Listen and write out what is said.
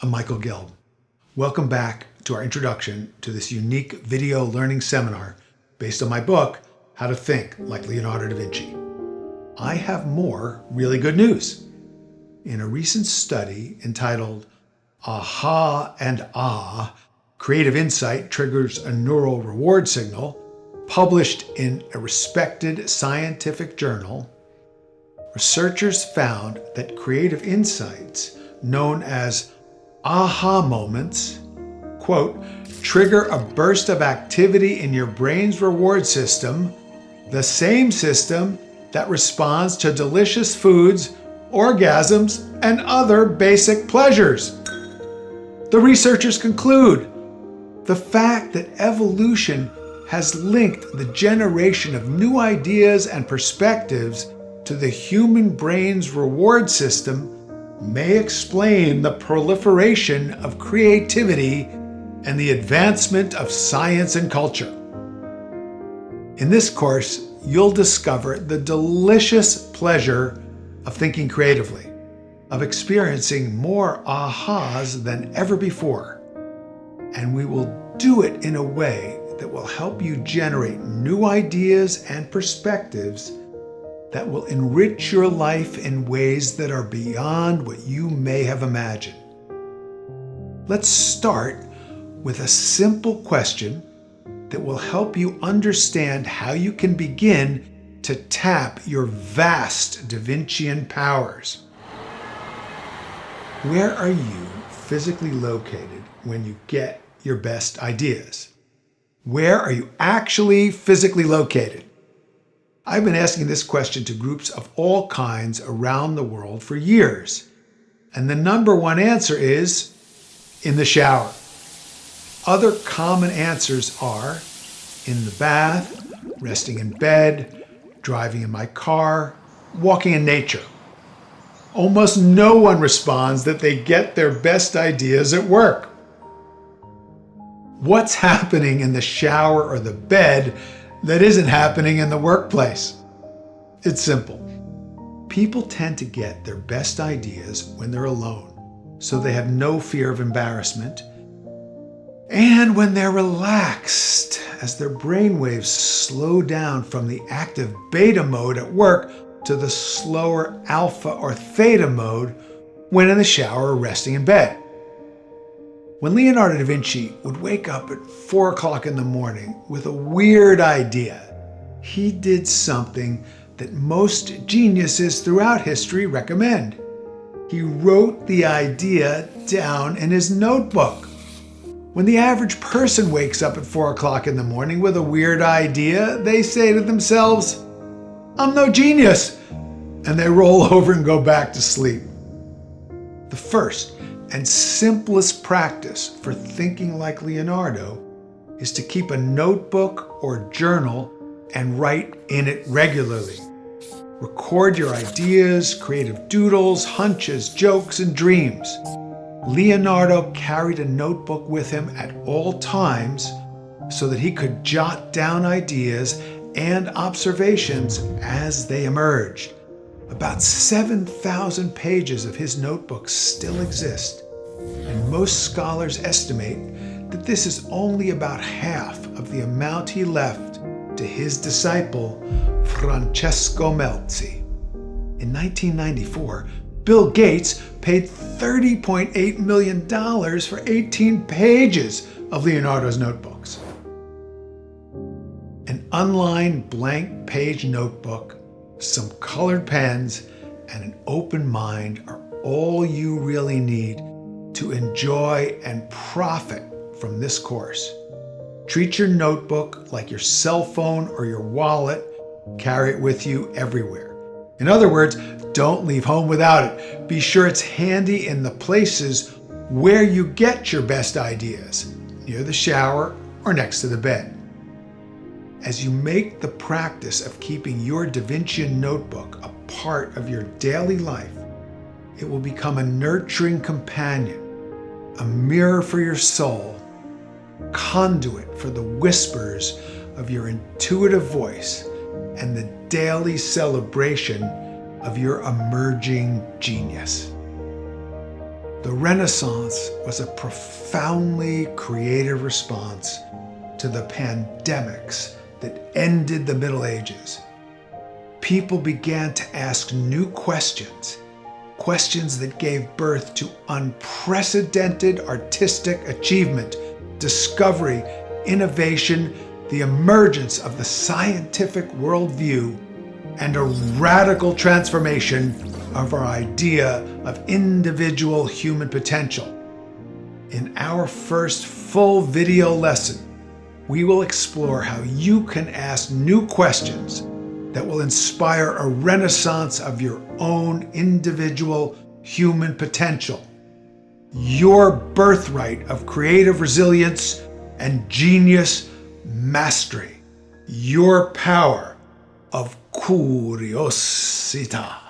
I'm Michael Gelb. Welcome back to our introduction to this unique video learning seminar based on my book, How to Think Like Leonardo da Vinci. I have more really good news. In a recent study entitled Aha and Ah, Creative Insight Triggers a Neural Reward Signal, published in a respected scientific journal, researchers found that creative insights known as aha moments, quote, trigger a burst of activity in your brain's reward system, the same system that responds to delicious foods, orgasms, and other basic pleasures. The researchers conclude the fact that evolution has linked the generation of new ideas and perspectives to the human brain's reward system may explain the proliferation of creativity and the advancement of science and culture. In this course, you'll discover the delicious pleasure of thinking creatively, of experiencing more ahas than ever before. And we will do it in a way that will help you generate new ideas and perspectives that will enrich your life in ways that are beyond what you may have imagined. Let's start with a simple question that will help you understand how you can begin to tap your vast Da Vincian powers. Where are you physically located when you get your best ideas? Where are you actually physically located? I've been asking this question to groups of all kinds around the world for years, and the number one answer is in the shower. Other common answers are in the bath, resting in bed, driving in my car, walking in nature. Almost no one responds that they get their best ideas at work. What's happening in the shower or the bed that isn't happening in the workplace? It's simple. People tend to get their best ideas when they're alone, so they have no fear of embarrassment, and when they're relaxed, as their brainwaves slow down from the active beta mode at work to the slower alpha or theta mode when in the shower or resting in bed. When Leonardo da Vinci would wake up at 4 o'clock in the morning with a weird idea, he did something that most geniuses throughout history recommend. He wrote the idea down in his notebook. When the average person wakes up at 4 o'clock in the morning with a weird idea, they say to themselves, "I'm no genius," and they roll over and go back to sleep. The first and simplest practice for thinking like Leonardo is to keep a notebook or journal and write in it regularly. Record your ideas, creative doodles, hunches, jokes, and dreams. Leonardo carried a notebook with him at all times so that he could jot down ideas and observations as they emerged. About 7,000 pages of his notebook still exist, and most scholars estimate that this is only about half of the amount he left to his disciple, Francesco Melzi. In 1994, Bill Gates paid $30.8 million for 18 pages of Leonardo's notebooks. An unlined blank page notebook, some colored pens, and an open mind are all you really need to enjoy and profit from this course. Treat your notebook like your cell phone or your wallet. Carry it with you everywhere. In other words, don't leave home without it. Be sure it's handy in the places where you get your best ideas, near the shower or next to the bed. As you make the practice of keeping your Da Vincian notebook a part of your daily life, it will become a nurturing companion, a mirror for your soul, conduit for the whispers of your intuitive voice, and the daily celebration of your emerging genius. The Renaissance was a profoundly creative response to the pandemics that ended the Middle Ages. People began to ask new questions, questions that gave birth to unprecedented artistic achievement, discovery, innovation, the emergence of the scientific worldview, and a radical transformation of our idea of individual human potential. In our first full video lesson, we will explore how you can ask new questions that will inspire a renaissance of your own individual human potential, your birthright of creative resilience and genius mastery, your power of curiosità.